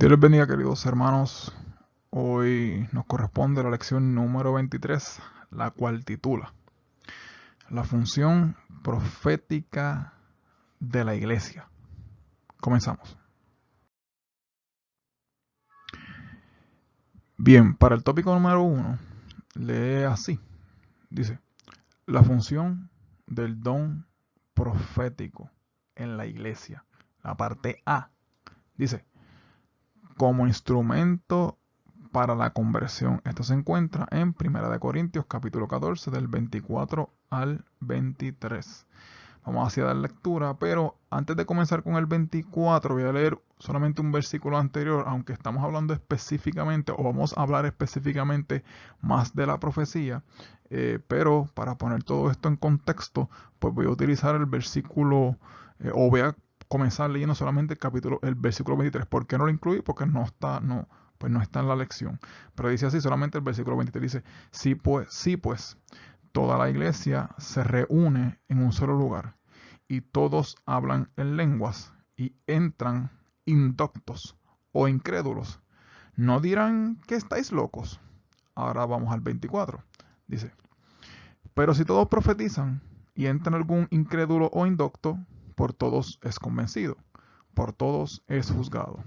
Dios les bendiga, queridos hermanos. Hoy nos corresponde la lección número 23, la cual titula La función profética de la iglesia. Comenzamos. Bien, para el tópico número 1, lee así. Dice, la función del don profético en la iglesia. La parte A. Dice, como instrumento para la conversión. Esto se encuentra en 1 Corintios capítulo 14 del 24 al 23. Vamos hacia dar lectura, pero antes de comenzar con el 24 voy a leer solamente un versículo anterior, aunque estamos hablando específicamente o vamos a hablar específicamente más de la profecía, pero para poner todo esto en contexto, pues voy a utilizar el versículo o voy a comenzar leyendo solamente el versículo 23. ¿Por qué no lo incluí? Porque no está en la lección. Pero dice así, solamente el versículo 23 dice, sí pues, toda la iglesia se reúne en un solo lugar y todos hablan en lenguas y entran indoctos o incrédulos. ¿No dirán que estáis locos? Ahora vamos al 24. Dice, pero si todos profetizan y entra algún incrédulo o indocto, por todos es convencido, por todos es juzgado.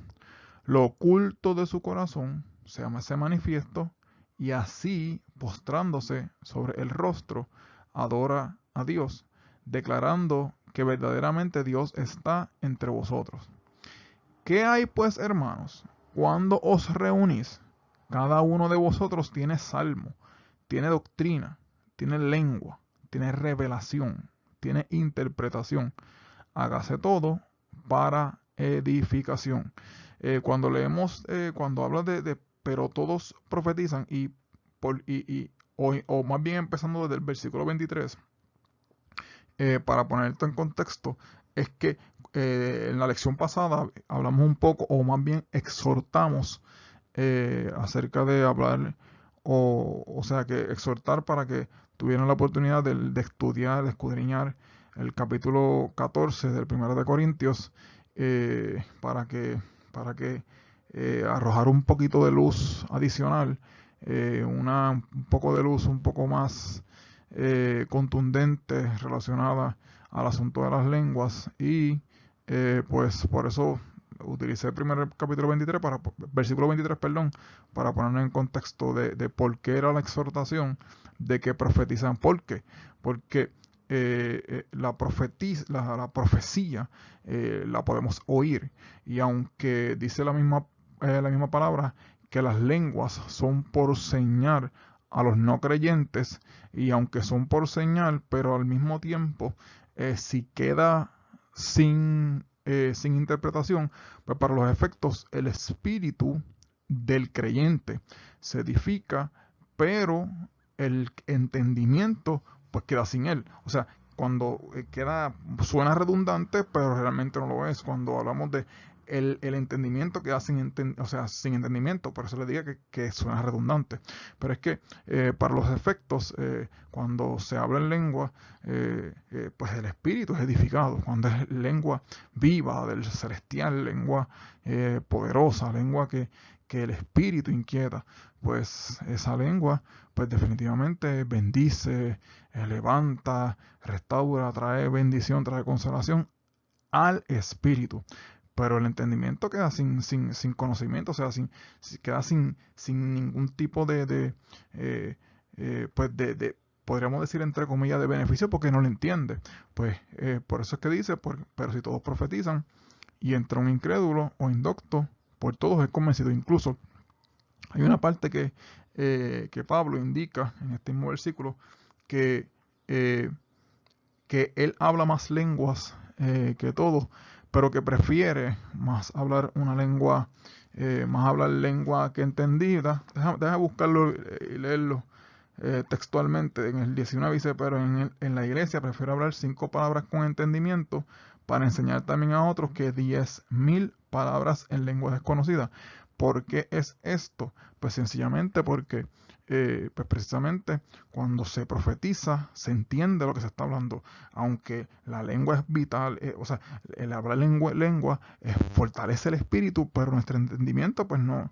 Lo oculto de su corazón se hace manifiesto y así, postrándose sobre el rostro, adora a Dios, declarando que verdaderamente Dios está entre vosotros. ¿Qué hay pues, hermanos? Cuando os reunís, cada uno de vosotros tiene salmo, tiene doctrina, tiene lengua, tiene revelación, tiene interpretación. Hágase todo para edificación. Cuando leemos, cuando habla pero todos profetizan o más bien empezando desde el versículo 23, para poner esto en contexto, es que en la lección pasada hablamos un poco, o más bien exhortamos acerca de hablar, o sea, que exhortar para que tuvieran la oportunidad de estudiar, de escudriñar el capítulo 14 del 1 de Corintios, para que arrojar un poquito de luz adicional, un poco de luz un poco más contundente relacionada al asunto de las lenguas y pues por eso utilicé el primer capítulo 23 versículo 23, perdón, para ponerlo en contexto de por qué era la exhortación de que profetizan. ¿Por qué? Porque la profecía la podemos oír, y aunque dice la misma palabra que las lenguas son por señal a los no creyentes, y aunque son por señal, pero al mismo tiempo, si queda sin interpretación, pues para los efectos el espíritu del creyente se edifica, pero el entendimiento pues queda sin él. O sea, cuando suena redundante, pero realmente no lo es. Cuando hablamos de el entendimiento queda sin entendimiento, por eso le digo que suena redundante. Pero es que para los efectos, cuando se habla en lengua, pues el espíritu es edificado. Cuando es lengua viva del celestial, lengua poderosa, lengua que el espíritu inquieta, pues esa lengua pues definitivamente bendice, levanta, restaura, trae bendición, trae consolación al espíritu. Pero el entendimiento queda sin conocimiento, o sea, queda sin ningún tipo pues podríamos decir entre comillas, de beneficio, porque no lo entiende. Pues por eso es que dice, pero si todos profetizan y entra un incrédulo o indocto, por todos es convencido. Incluso hay una parte que Pablo indica en este mismo versículo que, eh, que él habla más lenguas que todos, pero que prefiere más hablar una lengua, más hablar lengua que entendida. Deja buscarlo y leerlo textualmente. En el 19 dice, pero en la iglesia prefiero hablar 5 palabras con entendimiento para enseñar también a otros que 10.000 palabras en lengua desconocida. ¿Por qué es esto? Pues sencillamente porque pues precisamente cuando se profetiza, se entiende lo que se está hablando. Aunque la lengua es vital, o sea, el hablar lengua fortalece el espíritu, pero nuestro entendimiento pues no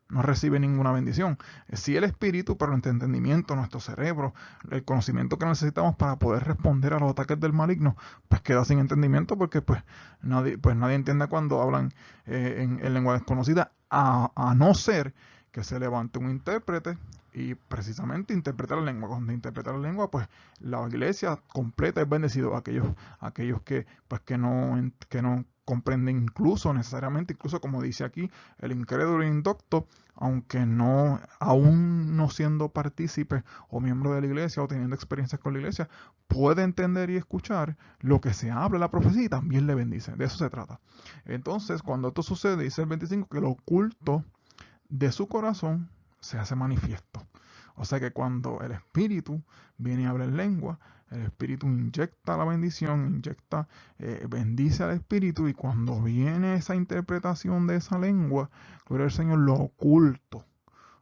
recibe ninguna bendición. Sí el espíritu, pero nuestro entendimiento, nuestro cerebro, el conocimiento que necesitamos para poder responder a los ataques del maligno, pues queda sin entendimiento porque pues nadie entiende cuando hablan en lengua desconocida, a no ser que se levante un intérprete y precisamente interpreta la lengua. Cuando interpreta la lengua, pues la iglesia completa es bendecido. Aquellos que, pues, que no comprenden incluso necesariamente, incluso como dice aquí, el incrédulo e indocto, aunque no, aún no siendo partícipe o miembro de la iglesia o teniendo experiencias con la iglesia, puede entender y escuchar lo que se habla en la profecía y también le bendice. De eso se trata. Entonces, cuando esto sucede, dice el 25, que lo oculto de su corazón se hace manifiesto. O sea que cuando el Espíritu viene a hablar lengua, el Espíritu inyecta la bendición, bendice al Espíritu, y cuando viene esa interpretación de esa lengua, gloria al Señor, lo oculto,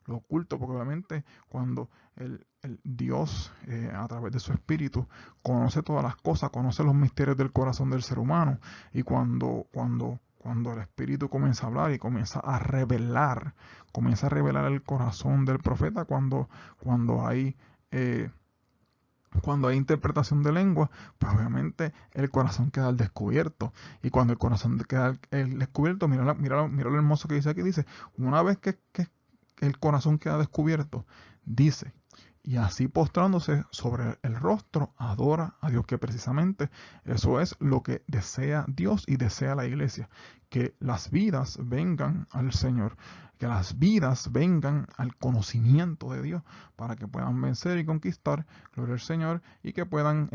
porque obviamente cuando el Dios, a través de su Espíritu, conoce todas las cosas, conoce los misterios del corazón del ser humano, y cuando el Espíritu comienza a hablar y comienza a revelar el corazón del profeta, cuando hay cuando hay interpretación de lengua, pues obviamente el corazón queda al descubierto. Y cuando el corazón queda al descubierto, mira lo hermoso que dice aquí. Dice, una vez que el corazón queda descubierto, dice, y así postrándose sobre el rostro, adora a Dios, que precisamente eso es lo que desea Dios y desea la iglesia, que las vidas vengan al Señor, que las vidas vengan al conocimiento de Dios, para que puedan vencer y conquistar, gloria al Señor, y que puedan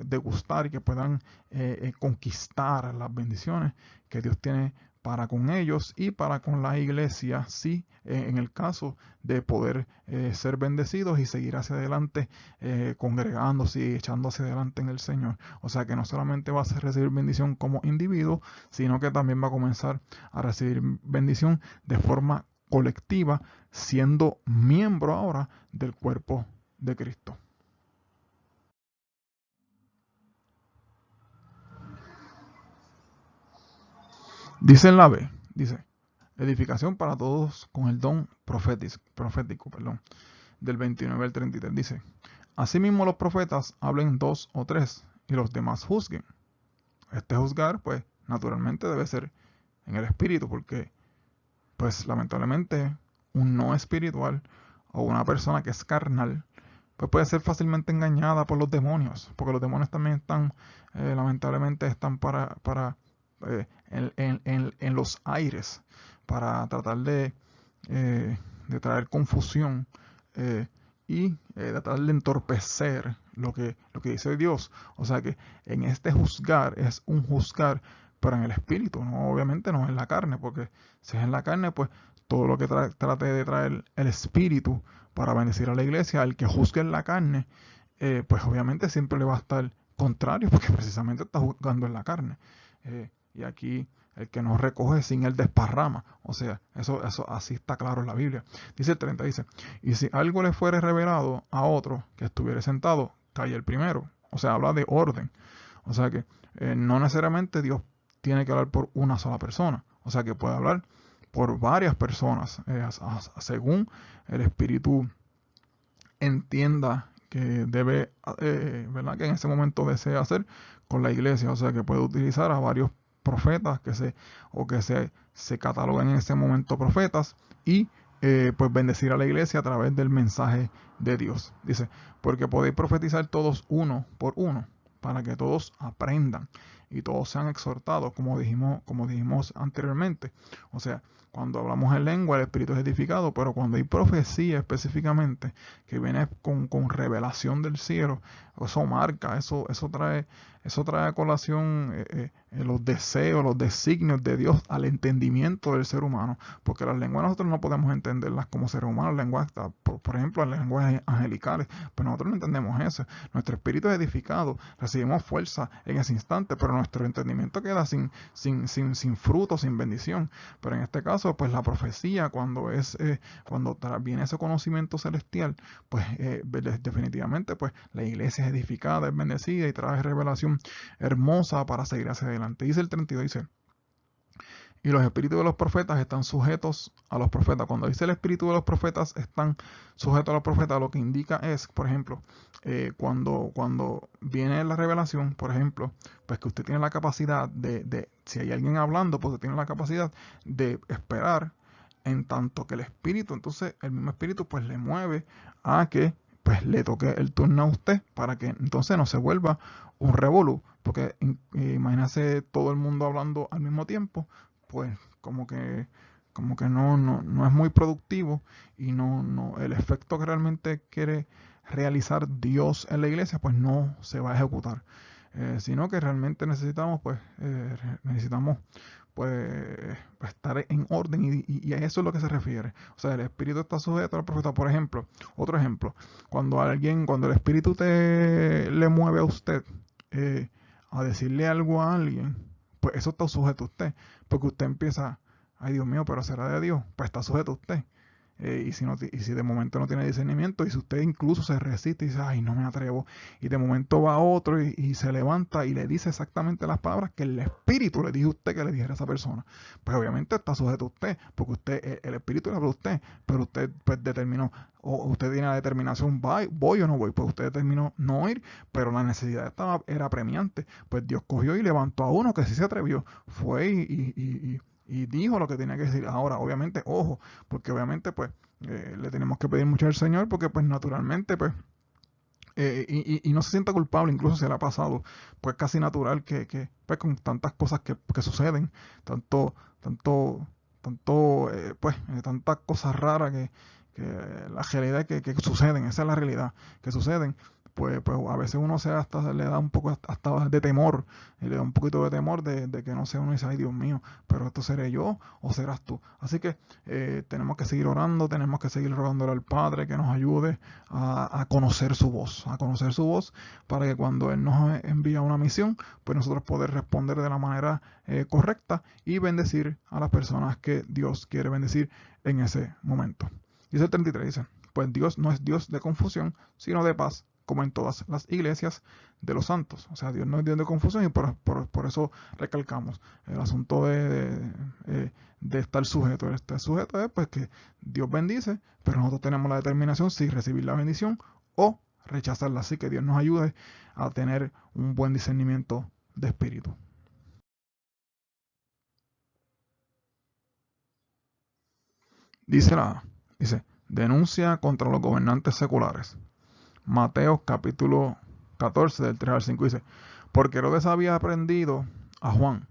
degustar y que puedan conquistar las bendiciones que Dios tiene para con ellos y para con la iglesia, sí, en el caso de poder ser bendecidos y seguir hacia adelante, congregándose y echando hacia adelante en el Señor. O sea que no solamente vas a recibir bendición como individuo, sino que también va a comenzar a recibir bendición de forma colectiva, siendo miembro ahora del cuerpo de Cristo. Dice en la B, dice, edificación para todos con el don profético, del 29 al 33. Dice, asimismo los profetas hablen dos o tres y los demás juzguen. Este juzgar, pues, naturalmente debe ser en el espíritu, porque, pues, lamentablemente, un no espiritual o una persona que es carnal, pues puede ser fácilmente engañada por los demonios, porque los demonios también están, lamentablemente, están en los aires para tratar de traer confusión y tratar de entorpecer lo que dice Dios. O sea que en este juzgar es un juzgar, pero en el espíritu, no, obviamente no en la carne, porque si es en la carne, pues todo lo que trate de traer el espíritu para bendecir a la iglesia, el que juzgue en la carne, pues obviamente siempre le va a estar contrario, porque precisamente está juzgando en la carne. Y aquí el que no recoge sin él desparrama. O sea, eso así está claro en la Biblia. Dice el 30, dice, y si algo le fuere revelado a otro que estuviere sentado, cae el primero. O sea, habla de orden. O sea que no necesariamente Dios tiene que hablar por una sola persona. O sea que puede hablar por varias personas, según el Espíritu entienda que debe, ¿verdad? Que en ese momento desea hacer con la iglesia. O sea que puede utilizar a varios profetas se cataloguen en ese momento profetas y pues bendecir a la iglesia a través del mensaje de Dios. Dice, porque podéis profetizar todos uno por uno, para que todos aprendan y todos sean exhortados, como dijimos anteriormente. O sea, cuando hablamos en lengua, el espíritu es edificado, pero cuando hay profecía específicamente, que viene con revelación del cielo, eso marca, eso trae a colación los deseos, los designios de Dios al entendimiento del ser humano, porque las lenguas nosotros no podemos entenderlas como seres humanos, lenguas, por ejemplo, las lenguas angelicales, pero nosotros no entendemos eso. Nuestro espíritu es edificado, recibimos fuerza en ese instante, pero nuestro entendimiento queda sin fruto, sin bendición. Pero en este caso, pues la profecía, cuando viene ese conocimiento celestial, pues definitivamente pues la iglesia es edificada, es bendecida y trae revelación hermosa para seguir hacia adelante. Dice el 32, dice, y los espíritus de los profetas están sujetos a los profetas. Cuando dice el espíritu de los profetas están sujetos a los profetas, lo que indica es, por ejemplo, cuando viene la revelación, por ejemplo, pues que usted tiene la capacidad si hay alguien hablando, pues usted tiene la capacidad de esperar en tanto que el espíritu, entonces el mismo espíritu pues le mueve a que pues le toque el turno a usted para que entonces no se vuelva un revolú, porque imagínese todo el mundo hablando al mismo tiempo, pues como que no es muy productivo y el efecto que realmente quiere realizar Dios en la iglesia pues no se va a ejecutar. Sino que realmente necesitamos pues estar en orden y a eso es lo que se refiere. O sea, el espíritu está sujeto al profeta. Por ejemplo, otro ejemplo, cuando el espíritu le mueve a usted a decirle algo a alguien, pues eso está sujeto a usted, porque usted empieza, ay Dios mío, pero será de Dios, pues está sujeto a usted. Y si de momento no tiene discernimiento, y si usted incluso se resiste y dice, ay, no me atrevo, y de momento va otro y se levanta y le dice exactamente las palabras que el espíritu le dijo a usted que le dijera a esa persona, pues obviamente está sujeto a usted, porque el espíritu le habla a usted, pero usted pues determinó, o usted tiene la determinación, voy o no voy, pues usted determinó no ir, pero la necesidad era apremiante, pues Dios cogió y levantó a uno que sí se atrevió, fue y dijo lo que tenía que decir. Ahora, obviamente, ojo, porque obviamente pues le tenemos que pedir mucho al Señor, porque pues naturalmente pues y no se sienta culpable, incluso si le ha pasado, pues casi natural que pues con tantas cosas que suceden, tanto, tanto, tantas cosas raras que la realidad que suceden, esa es la realidad, que suceden, pues a veces uno hasta le da un poco hasta de temor, y le da un poquito de temor de que no sea uno y dice, ay Dios mío, pero esto seré yo o serás tú. Así que tenemos que seguir orando, tenemos que seguir rogándole al Padre que nos ayude a conocer su voz para que cuando Él nos envía una misión, pues nosotros poder responder de la manera correcta y bendecir a las personas que Dios quiere bendecir en ese momento. Dice el 33, dice, pues Dios no es Dios de confusión, sino de paz, como en todas las iglesias de los santos. O sea, Dios no es Dios de confusión y por eso recalcamos el asunto de estar sujeto. Este sujeto es pues que Dios bendice, pero nosotros tenemos la determinación si recibir la bendición o rechazarla. Así que Dios nos ayude a tener un buen discernimiento de espíritu. Dice, denuncia contra los gobernantes seculares. Mateo capítulo 14 del 3 al 5 dice, porque Herodes había aprendido a Juan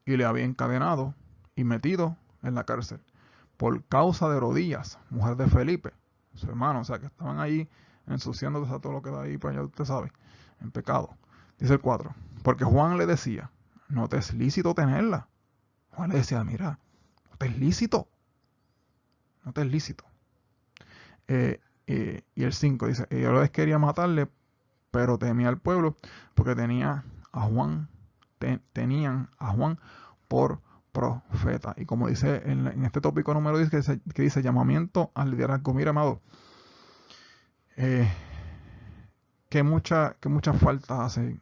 y le había encadenado y metido en la cárcel por causa de Herodías, mujer de Felipe, su hermano, o sea que estaban ahí ensuciándose a todo lo que da ahí, pues ya usted sabe, en pecado. Dice el 4, porque Juan le decía, no te es lícito tenerla. Juan le decía, mira, no te es lícito, no te es lícito. Y el 5 dice, Herodes quería matarle, pero temía al pueblo porque tenían a Juan por profeta. Y como dice en este tópico número 10 que dice llamamiento al liderazgo. Mira, amado, que muchas faltas hace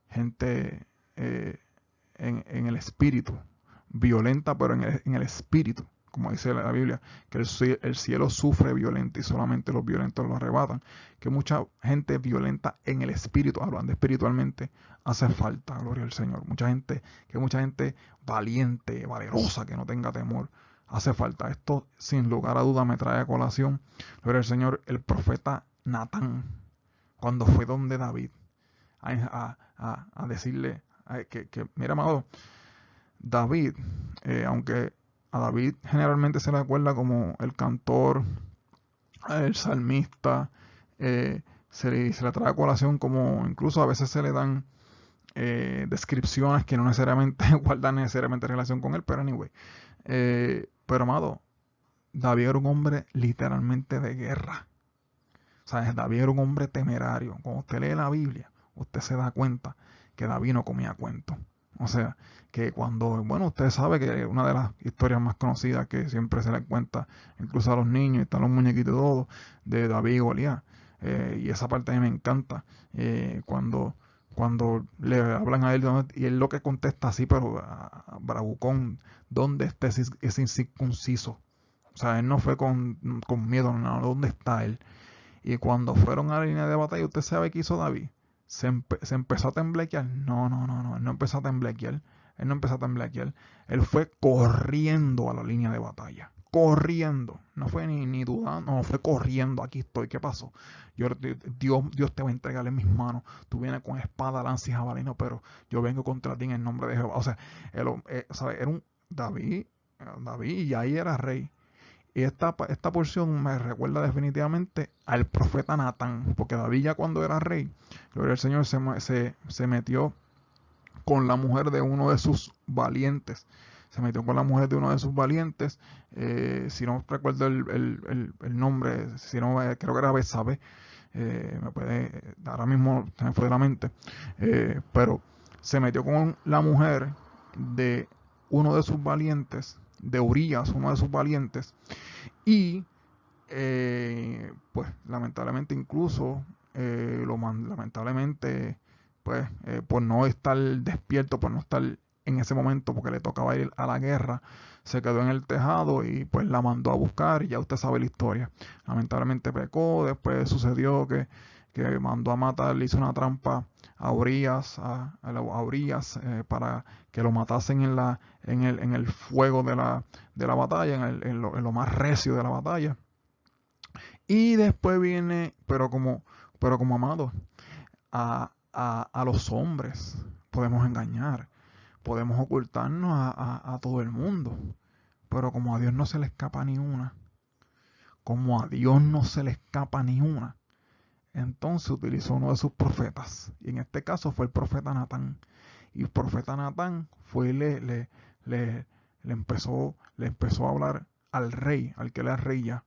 gente en el espíritu, violenta, pero en el espíritu, como dice la Biblia, que el cielo sufre violento y solamente los violentos lo arrebatan, que mucha gente violenta en el espíritu, hablando espiritualmente, hace falta, gloria al Señor. Mucha gente valiente, valerosa, que no tenga temor, hace falta. Esto, sin lugar a duda, me trae a colación, gloria al Señor, el profeta Natán, cuando fue donde David, a decirle mira, amado, David, aunque a David generalmente se le acuerda como el cantor, el salmista, se le trae a colación, como incluso a veces se le dan descripciones que no necesariamente guardan necesariamente relación con él, pero anyway. Pero amado, David era un hombre literalmente de guerra. O sea, David era un hombre temerario. Cuando usted lee la Biblia, usted se da cuenta que David no comía cuentos. O sea, que cuando, bueno, usted sabe que una de las historias más conocidas que siempre se le cuenta, incluso a los niños, están los muñequitos y todo, de David y Goliat. Y esa parte a mí me encanta. Cuando le hablan a él, y él lo que contesta así, pero bravucón, ¿dónde está ese incircunciso? O sea, él no fue con miedo, no, ¿dónde está él? Y cuando fueron a la línea de batalla, ¿usted sabe qué hizo David? Se empezó a temblequear. No, él no empezó a temblequear. Él no empezó a temblequear. Él fue corriendo a la línea de batalla. Corriendo. No fue ni dudando, no, fue corriendo. Aquí estoy, ¿qué pasó? Dios te va a entregar en mis manos. Tú vienes con espada, lanza y jabalina, pero yo vengo contra ti en el nombre de Jehová. O sea, ¿sabe? Era un David y ahí era rey. Y esta porción me recuerda definitivamente al profeta Natán, porque David ya cuando era rey, gloria al Señor, se metió con la mujer de uno de sus valientes. Se metió con la mujer de uno de sus valientes, si no recuerdo el nombre, si no, creo que era Betsabé, ahora mismo se me fue de la mente, pero se metió con la mujer de uno de sus valientes, de Urías, uno de sus valientes, y pues lamentablemente incluso lamentablemente pues por no estar despierto, por no estar en ese momento porque le tocaba ir a la guerra, se quedó en el tejado y pues la mandó a buscar y ya usted sabe la historia. Lamentablemente pecó, después sucedió que mandó a matar, le hizo una trampa a Urias, a Urias para que lo matasen en el fuego de la batalla, en lo más recio de la batalla. Y después viene, pero como amado, a los hombres podemos engañar, podemos ocultarnos a todo el mundo, pero como a Dios no se le escapa ni una, como a Dios no se le escapa ni una, entonces utilizó uno de sus profetas, y en este caso fue el profeta Natán. Y el profeta Natán fue y le empezó a hablar al rey, al que era rey ya,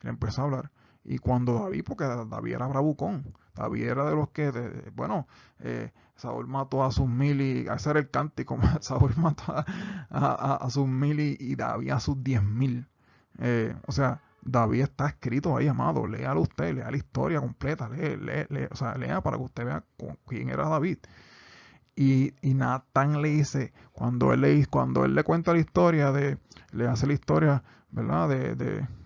le empezó a hablar. Y cuando David, porque David era bravucón, David era de los que, bueno, Saúl mató a sus mil y ese era el cántico, Saúl mató a sus mil y David a sus 10.000. O sea, David está escrito ahí, amado, léalo usted, lea la historia completa, o sea, lea para que usted vea quién era David. Y Natán le dice, cuando él le cuenta la historia le hace la historia, ¿verdad?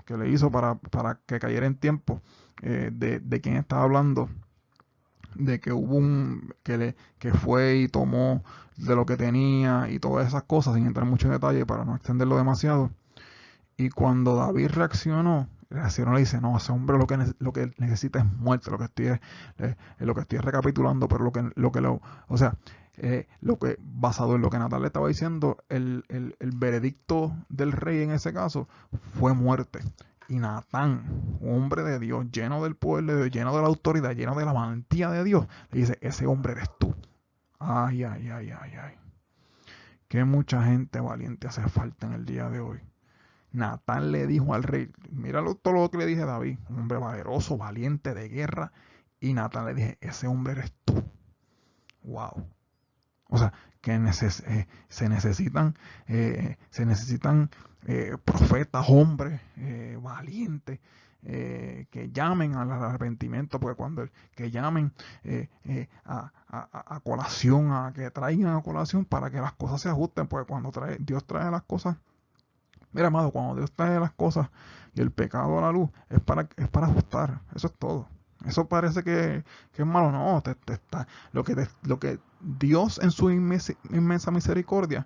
Que le hizo para que cayera en tiempo, de quién estaba hablando, de que hubo que fue y tomó de lo que tenía y todas esas cosas, sin entrar mucho en detalle para no extenderlo demasiado. Y cuando David reaccionó, le dice, no, ese hombre lo que necesita es muerte, lo que estoy recapitulando, pero o sea, basado en lo que Natal le estaba diciendo, el veredicto del rey en ese caso fue muerte. Y Natán, un hombre de Dios, lleno del poder de Dios, lleno de la autoridad, lleno de la valentía de Dios, le dice, ese hombre eres tú. Ay, ay, ay, ay, ay. Que mucha gente valiente hace falta en el día de hoy. Natán le dijo al rey, mira todo lo que le dije a David, un hombre valeroso, valiente, de guerra, y Natán le dije, ese hombre eres tú. Wow. O sea, que se necesitan profetas, hombres valientes, que llamen al arrepentimiento, porque que llamen a colación, a que traigan a colación para que las cosas se ajusten, porque cuando Dios trae las cosas. Mira, amado, cuando Dios trae las cosas y el pecado a la luz, es para ajustar. Eso es todo. Eso parece que es malo. No, lo que Dios en su inmensa misericordia,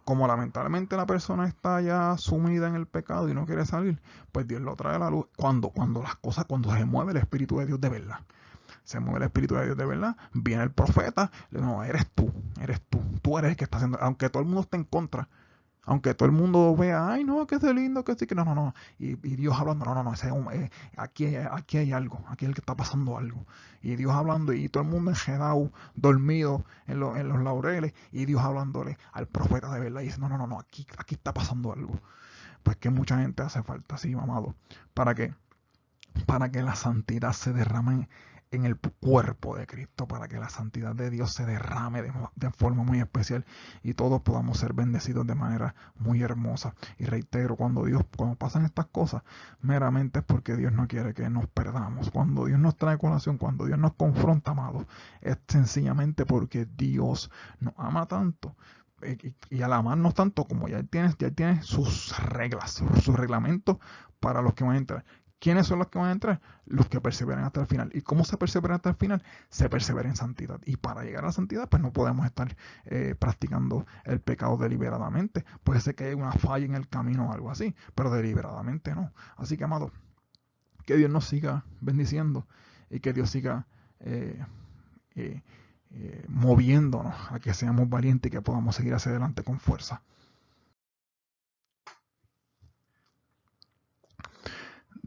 como lamentablemente la persona está ya sumida en el pecado y no quiere salir, pues Dios lo trae a la luz. Cuando se mueve el Espíritu de Dios de verdad. Se mueve el Espíritu de Dios de verdad, viene el profeta, le dice, no, eres tú, tú eres el que está haciendo, aunque todo el mundo esté en contra, Aunque todo el mundo vea, ay no, que es lindo, que sí, que no, no, no. Y Dios hablando, no, no, no, aquí hay algo, aquí es el que está pasando algo. Y Dios hablando, y todo el mundo enredado, dormido en los laureles, y Dios hablándole al profeta de verdad, y dice, no, no, no, no, aquí está pasando algo. Pues que mucha gente hace falta, sí, mamado. ¿Para qué? Para que la santidad se derrame en el cuerpo de Cristo, para que la santidad de Dios se derrame de forma muy especial y todos podamos ser bendecidos de manera muy hermosa. Y reitero, cuando pasan estas cosas, meramente es porque Dios no quiere que nos perdamos. Cuando Dios nos trae colación, cuando Dios nos confronta, amados, es sencillamente porque Dios nos ama tanto. Y al amarnos tanto, como ya tienes sus reglas, sus reglamentos para los que van a entrar. ¿Quiénes son los que van a entrar? Los que perseveran hasta el final. ¿Y cómo se persevera hasta el final? Se persevera en santidad. Y para llegar a la santidad, pues no podemos estar practicando el pecado deliberadamente. Puede ser que haya una falla en el camino o algo así, pero deliberadamente no. Así que, amado, que Dios nos siga bendiciendo y que Dios siga eh, eh, moviéndonos a que seamos valientes y que podamos seguir hacia adelante con fuerza.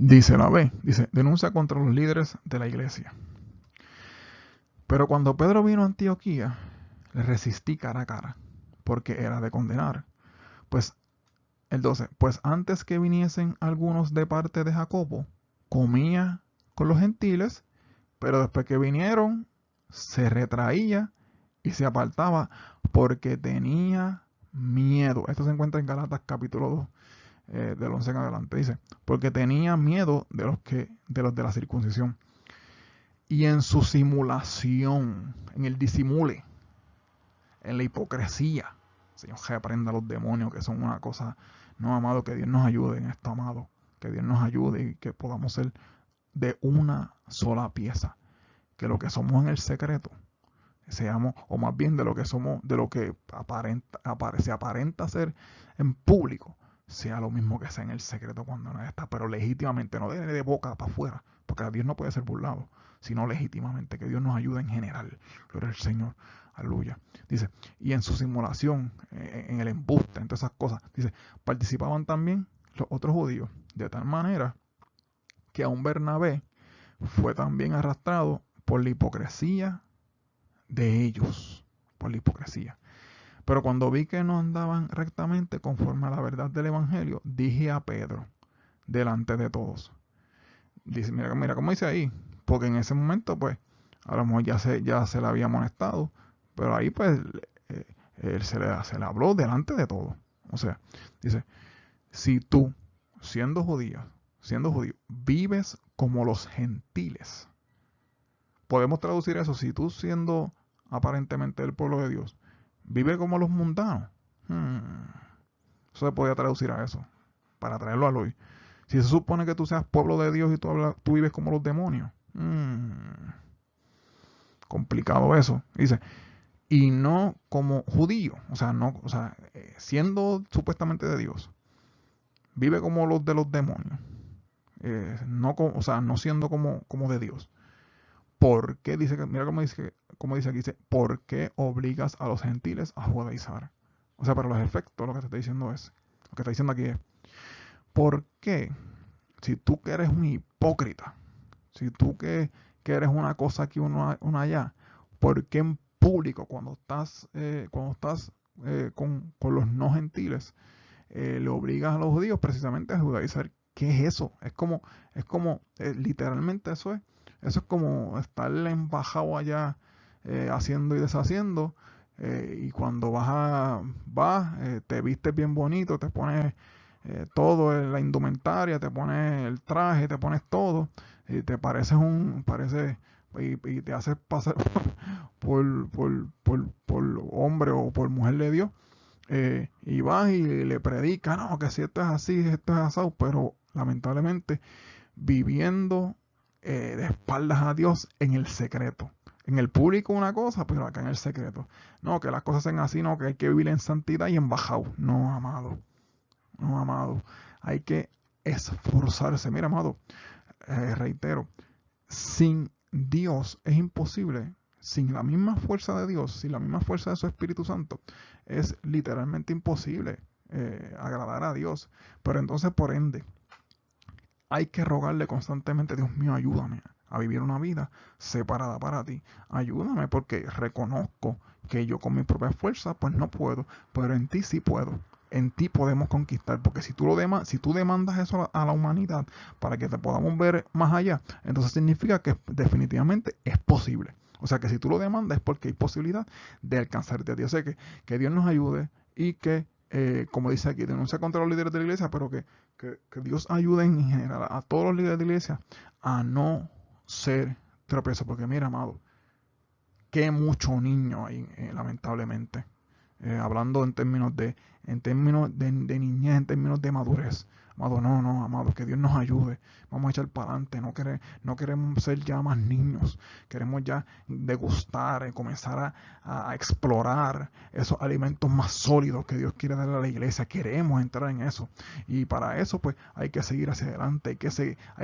Dice la B, dice, denuncia contra los líderes de la iglesia. Pero cuando Pedro vino a Antioquía, le resistí cara a cara, porque era de condenar. Pues el 12, pues antes que viniesen algunos de parte de Jacobo, comía con los gentiles, pero después que vinieron, se retraía y se apartaba porque tenía miedo. Esto se encuentra en Galatas capítulo 2, del 11 en adelante. Dice, porque tenía miedo de los de la circuncisión. Y en su simulación, en el disimule, en la hipocresía, Señor, reprenda a los demonios que son una cosa, no, amado, que Dios nos ayude en esto, amado, que Dios nos ayude y que podamos ser de una sola pieza, que lo que somos en el secreto, seamos, o más bien de lo que somos, de lo que se aparenta ser en público, sea lo mismo que sea en el secreto cuando no está, pero legítimamente, no de boca para afuera, porque a Dios no puede ser burlado, sino legítimamente, que Dios nos ayude en general. Gloria al Señor, aleluya. Dice, y en su simulación, en el embuste, en todas esas cosas, dice, participaban también los otros judíos, de tal manera que aun Bernabé fue también arrastrado por la hipocresía de ellos, por la hipocresía. Pero cuando vi que no andaban rectamente conforme a la verdad del Evangelio, dije a Pedro, delante de todos. Dice, mira cómo dice ahí, porque en ese momento, pues, a lo mejor ya se le había amonestado, pero ahí, pues, él se le habló delante de todos. O sea, dice, si tú, siendo judío, vives como los gentiles, podemos traducir eso, si tú siendo aparentemente el pueblo de Dios, vive como los mundanos. Eso se podía traducir a eso, para traerlo al hoy. Si se supone que tú seas pueblo de Dios y tú vives como los demonios. Complicado eso. Dice, y no como judío, siendo supuestamente de Dios, vive como los de los demonios. No siendo como de Dios. ¿Por qué dice que, mira cómo dice aquí, dice, ¿por qué obligas a los gentiles a judaizar? O sea, para los efectos, lo que te está diciendo lo que está diciendo aquí es, ¿por qué, si tú que eres un hipócrita, si tú que eres una cosa aquí, una allá, ¿por qué en público, cuando estás con los no gentiles, le obligas a los judíos precisamente a judaizar? ¿Qué es eso? Literalmente eso es como estar embajado allá haciendo y deshaciendo. Y cuando te vistes bien bonito, te pones todo en la indumentaria, te pones el traje, te pones todo, y te y te haces pasar por hombre o por mujer de Dios. Y vas y le predicas, no, que si esto es así, esto es asado, pero lamentablemente viviendo de espaldas a Dios en el secreto. En el público una cosa, pero acá en el secreto. No, que las cosas sean así, no, que hay que vivir en santidad y en bajado. No, amado. No, amado. Hay que esforzarse. Mira, amado, reitero, sin Dios es imposible. Sin la misma fuerza de Dios, sin la misma fuerza de su Espíritu Santo, es literalmente imposible agradar a Dios. Pero entonces, por ende, hay que rogarle constantemente, Dios mío, ayúdame a vivir una vida separada para ti. Ayúdame porque reconozco que yo con mis propias fuerzas pues no puedo, pero en ti sí puedo. En ti podemos conquistar, porque si si tú demandas eso a la humanidad para que te podamos ver más allá, entonces significa que definitivamente es posible. O sea que si tú lo demandas es porque hay posibilidad de alcanzarte a ti. O sea que Dios nos ayude y que, como dice aquí, denuncia contra los líderes de la iglesia, pero que Dios ayude en general a todos los líderes de la iglesia a no ser tropiezo. Porque mira, amado, que mucho niño hay, lamentablemente. Hablando en términos de niñez, en términos de madurez. Amado, no, amado, que Dios nos ayude. Vamos a echar para adelante. No queremos ser ya más niños. Queremos ya degustar, comenzar a explorar esos alimentos más sólidos que Dios quiere darle a la iglesia. Queremos entrar en eso. Y para eso, pues, hay que seguir hacia adelante. Hay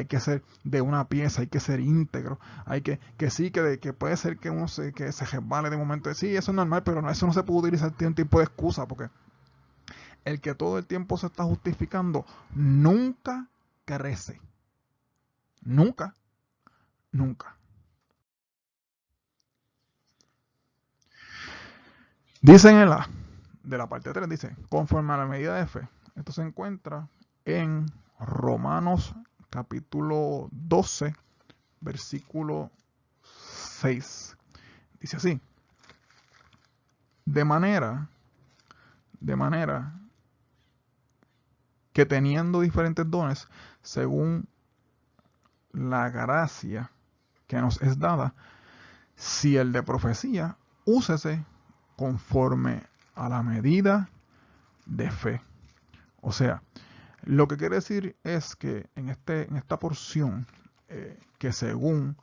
que ser de una pieza, hay que ser íntegro. Hay que sí, que puede ser que uno que se resbale de momento. Sí, eso es normal, pero no, eso no se puede utilizar un tipo de excusa, porque el que todo el tiempo se está justificando nunca crece. Nunca, nunca. Dice en de la parte 3, dice, conforme a la medida de fe. Esto se encuentra en Romanos capítulo 12, versículo 6. Dice así, de manera que teniendo diferentes dones, según la gracia que nos es dada, si el de profecía, úsese conforme a la medida de fe. O sea, lo que quiere decir es que en esta porción, que según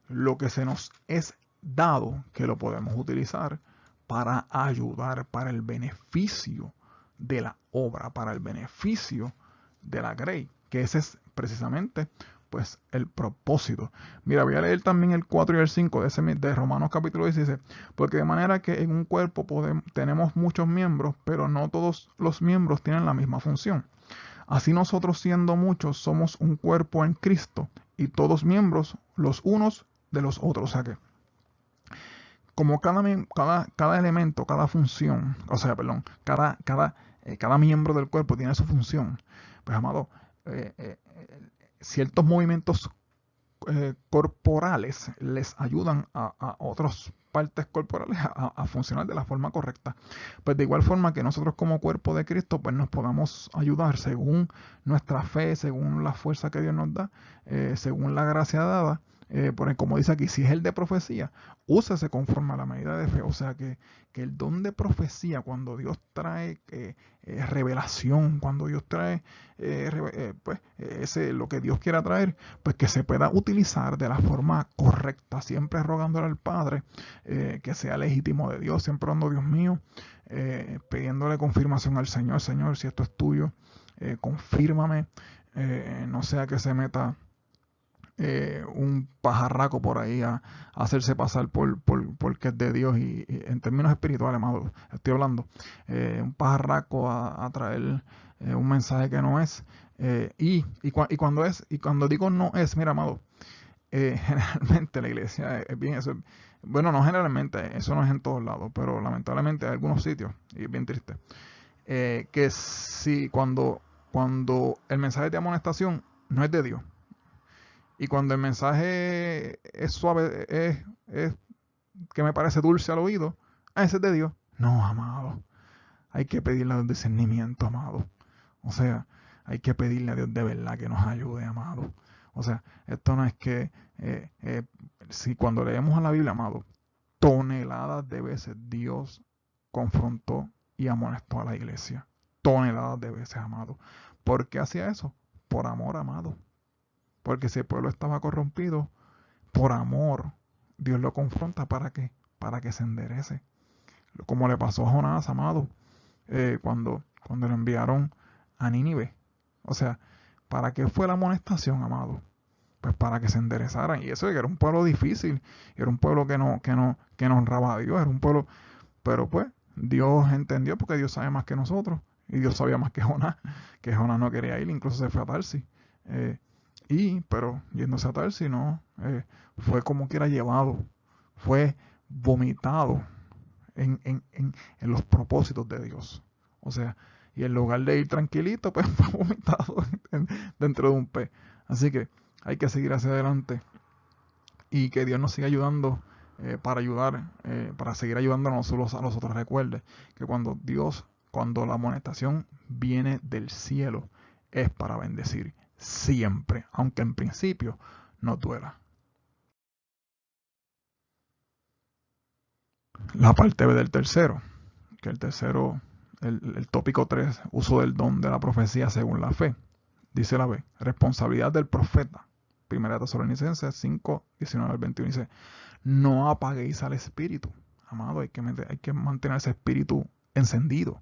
lo que se nos es dado, que lo podemos utilizar para ayudar, para el beneficio de la obra, para el beneficio de la grey, que ese es precisamente pues el propósito. Mira, voy a leer también el 4 y el 5 de Romanos capítulo 16, porque de manera que en un cuerpo tenemos muchos miembros, pero no todos los miembros tienen la misma función. Así nosotros siendo muchos somos un cuerpo en Cristo y todos miembros los unos de los otros. O sea que como cada elemento, cada función, o sea, perdón, cada miembro del cuerpo tiene su función, pues amado, ciertos movimientos corporales les ayudan a otras partes corporales a funcionar de la forma correcta. Pues de igual forma que nosotros como cuerpo de Cristo pues nos podamos ayudar según nuestra fe, según la fuerza que Dios nos da, según la gracia dada. Como dice aquí, si es el de profecía, úsese conforme a la medida de fe. O sea que el don de profecía, cuando Dios trae revelación, cuando Dios trae lo que Dios quiera traer, pues que se pueda utilizar de la forma correcta, siempre rogándole al Padre que sea legítimo de Dios, siempre orando, Dios mío, pidiéndole confirmación al Señor, Señor, si esto es tuyo, confírmame, no sea que se meta un pajarraco por ahí a hacerse pasar porque es de Dios y en términos espirituales, amado, estoy hablando, un pajarraco a traer un mensaje que no es, y cuando digo no es, mira, amado, generalmente la iglesia es bien eso. Bueno, no generalmente, eso no es en todos lados, pero lamentablemente hay algunos sitios, y es bien triste, que si cuando el mensaje de amonestación no es de Dios, y cuando el mensaje es suave, es que me parece dulce al oído, ese es de Dios. No, amado. Hay que pedirle a Dios discernimiento, amado. O sea, hay que pedirle a Dios de verdad que nos ayude, amado. O sea, esto no es que, si cuando leemos a la Biblia, amado, toneladas de veces Dios confrontó y amonestó a la iglesia. Toneladas de veces, amado. ¿Por qué hacía eso? Por amor, amado. Porque si el pueblo estaba corrompido, por amor, Dios lo confronta para que se enderece. Como le pasó a Jonás, amado, cuando lo enviaron a Nínive. O sea, ¿para qué fue la amonestación, amado? Pues para que se enderezaran. Y eso que era un pueblo difícil, era un pueblo que no honraba a Dios, era un pueblo, pero pues Dios entendió porque Dios sabe más que nosotros. Y Dios sabía más que Jonás no quería ir, incluso se fue a Tarsis. Pero yéndose a Tarsis, no, fue como que era llevado, fue vomitado en los propósitos de Dios. O sea, y en lugar de ir tranquilito, pues fue vomitado dentro de un pez. Así que hay que seguir hacia adelante y que Dios nos siga ayudando para seguir ayudándonos a nosotros. Recuerde que cuando la amonestación viene del cielo, es para bendecir siempre, aunque en principio no duela. La parte B del tercero, que el tercero, el tópico 3, uso del don de la profecía según la fe. Dice la B, responsabilidad del profeta. Primera Tesalonicenses 5, 19 al 21 dice, no apaguéis al espíritu. Amado, hay que mantener ese espíritu encendido.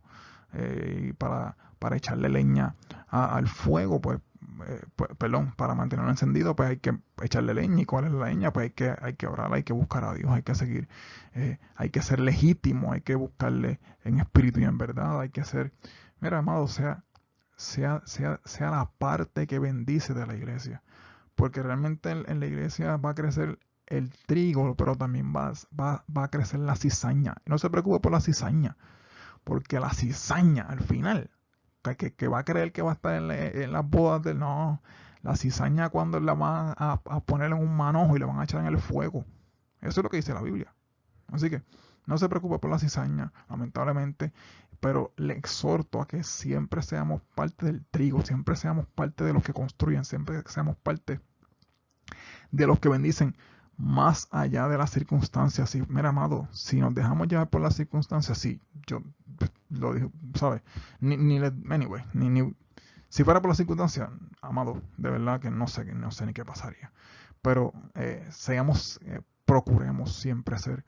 Para echarle leña al fuego, para mantenerlo encendido, pues hay que echarle leña. ¿Y cuál es la leña? Pues hay que orar, hay que buscar a Dios, hay que seguir, hay que ser legítimo, hay que buscarle en espíritu y en verdad, hay que ser, mira, amado, sea la parte que bendice de la iglesia, porque realmente en la iglesia va a crecer el trigo, pero también va a crecer la cizaña. No se preocupe por la cizaña, porque la cizaña al final, que va a creer que va a estar en las bodas del... No, la cizaña cuando la van a poner en un manojo y la van a echar en el fuego. Eso es lo que dice la Biblia. Así que no se preocupe por la cizaña, lamentablemente, pero le exhorto a que siempre seamos parte del trigo, siempre seamos parte de los que construyen, siempre seamos parte de los que bendicen más allá de las circunstancias. Sí, mira, amado, si nos dejamos llevar por las circunstancias, sí, yo lo digo, ¿sabes? Anyway, si fuera por las circunstancias, amado, de verdad que no sé ni qué pasaría. Pero procuremos siempre ser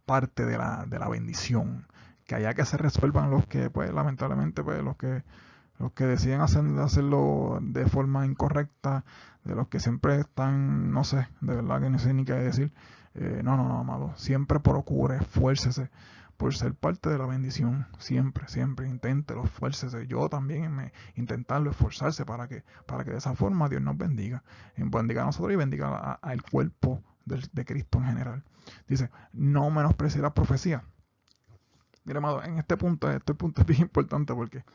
parte de la bendición. Que haya que se resuelvan los que, pues, lamentablemente, pues, los que deciden hacerlo de forma incorrecta, de los que siempre están, no sé, de verdad que no sé ni qué decir. No, amado, siempre procure, esfuércese por ser parte de la bendición, siempre, inténtelo, esfuércese. Yo también intentarlo, esforzarse para que de esa forma Dios nos bendiga a nosotros y bendiga al cuerpo de Cristo en general. Dice, no menosprecie la profecía. Mira, amado, en este punto es bien importante porque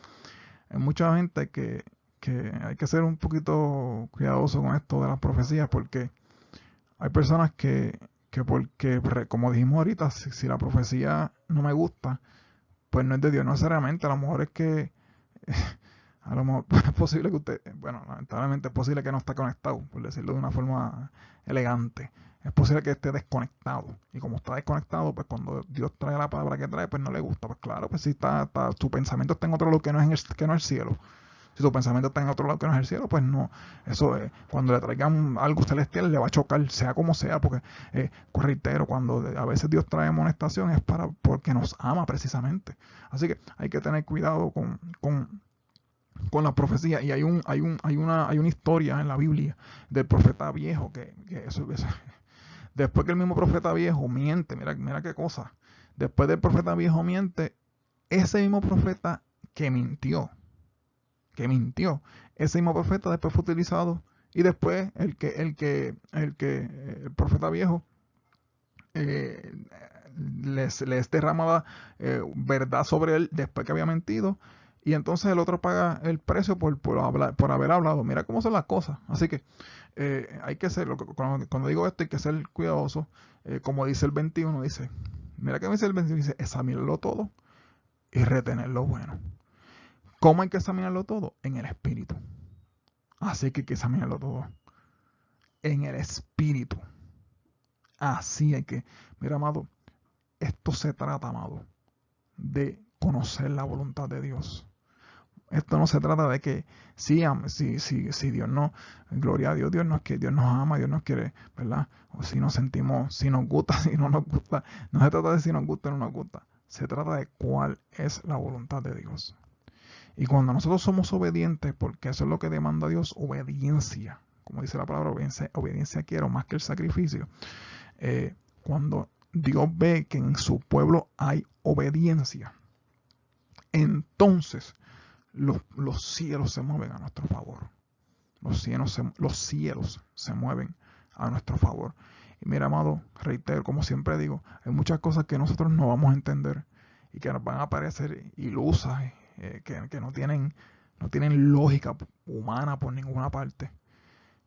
hay mucha gente que hay que ser un poquito cuidadoso con esto de las profecías, porque hay personas porque, como dijimos ahorita, si la profecía no me gusta, pues no es de Dios, no necesariamente. A lo mejor es que a lo mejor es posible que usted, bueno, lamentablemente es posible que no esté conectado, por decirlo de una forma elegante. Es posible que esté desconectado. Y como está desconectado, pues cuando Dios trae la palabra que trae, pues no le gusta. Pues claro, pues si su pensamiento está en otro lado que no es el cielo. Si su pensamiento está en otro lado que no es el cielo, pues no. Eso cuando le traigan algo celestial le va a chocar, sea como sea, porque, reitero, cuando a veces Dios trae amonestación es porque nos ama precisamente. Así que hay que tener cuidado con la profecía. Y hay una historia en la Biblia del profeta viejo que después que el mismo profeta viejo miente, mira qué cosa. Después del profeta viejo miente, ese mismo profeta que mintió, ese mismo profeta después fue utilizado y después el profeta viejo les derramaba verdad sobre él después que había mentido, y entonces el otro paga el precio por haber hablado. Mira cómo son las cosas. Así que hay que ser, cuando digo esto, hay que ser cuidadoso. Como dice el 21, dice, mira que dice el 21, dice, examinarlo todo y retener lo bueno. ¿Cómo hay que examinarlo todo? En el espíritu. Así que hay que examinarlo todo en el espíritu. Así hay que, mira, amado, esto se trata, amado, de conocer la voluntad de Dios. Esto no se trata de que si Dios no, gloria a Dios, Dios nos ama, Dios nos quiere, ¿verdad? O si nos sentimos, si nos gusta, si no nos gusta. No se trata de si nos gusta o no nos gusta. Se trata de cuál es la voluntad de Dios. Y cuando nosotros somos obedientes, porque eso es lo que demanda Dios, obediencia. Como dice la palabra, obediencia quiero más que el sacrificio. Cuando Dios ve que en su pueblo hay obediencia, entonces los cielos se mueven a nuestro favor. Los cielos se mueven a nuestro favor. Y mira, amado, reitero, como siempre digo, hay muchas cosas que nosotros no vamos a entender y que nos van a parecer ilusas, que no tienen lógica humana por ninguna parte.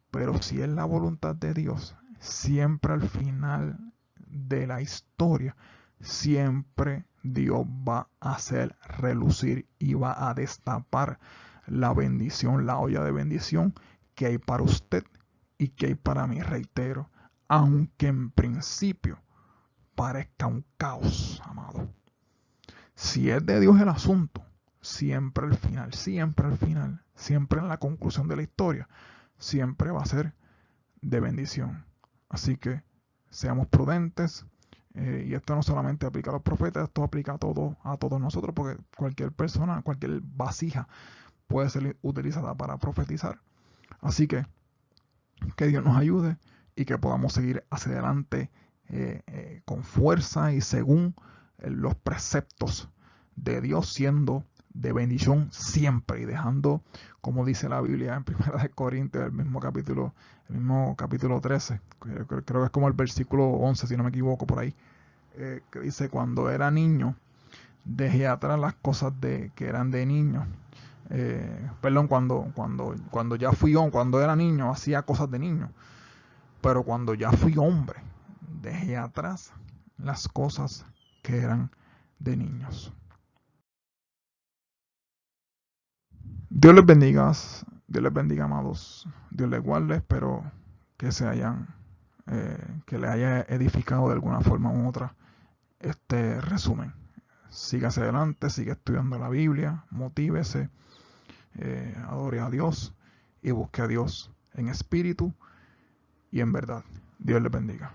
Pero si es la voluntad de Dios, siempre al final de la historia, siempre Dios va a hacer relucir y va a destapar la bendición, la olla de bendición que hay para usted y que hay para mí, reitero, aunque en principio parezca un caos, amado. Si es de Dios el asunto, siempre al final, siempre en la conclusión de la historia, siempre va a ser de bendición. Así que seamos prudentes, y esto no solamente aplica a los profetas, esto aplica a todos nosotros, porque cualquier persona, cualquier vasija puede ser utilizada para profetizar. Así que Dios nos ayude y que podamos seguir hacia adelante con fuerza y según los preceptos de Dios, siendo de bendición siempre y dejando, como dice la Biblia en 1 Corintios, el mismo capítulo 13, creo que es como el versículo 11, si no me equivoco, por ahí, que dice: cuando era niño, dejé atrás las cosas que eran de niño. Perdón, cuando era niño, hacía cosas de niño, pero cuando ya fui hombre, dejé atrás las cosas que eran de niños. Dios les bendiga, amados. Dios les guarde. Espero que que les haya edificado de alguna forma u otra este resumen. Siga hacia adelante, siga estudiando la Biblia, motívese, adore a Dios y busque a Dios en espíritu y en verdad. Dios les bendiga.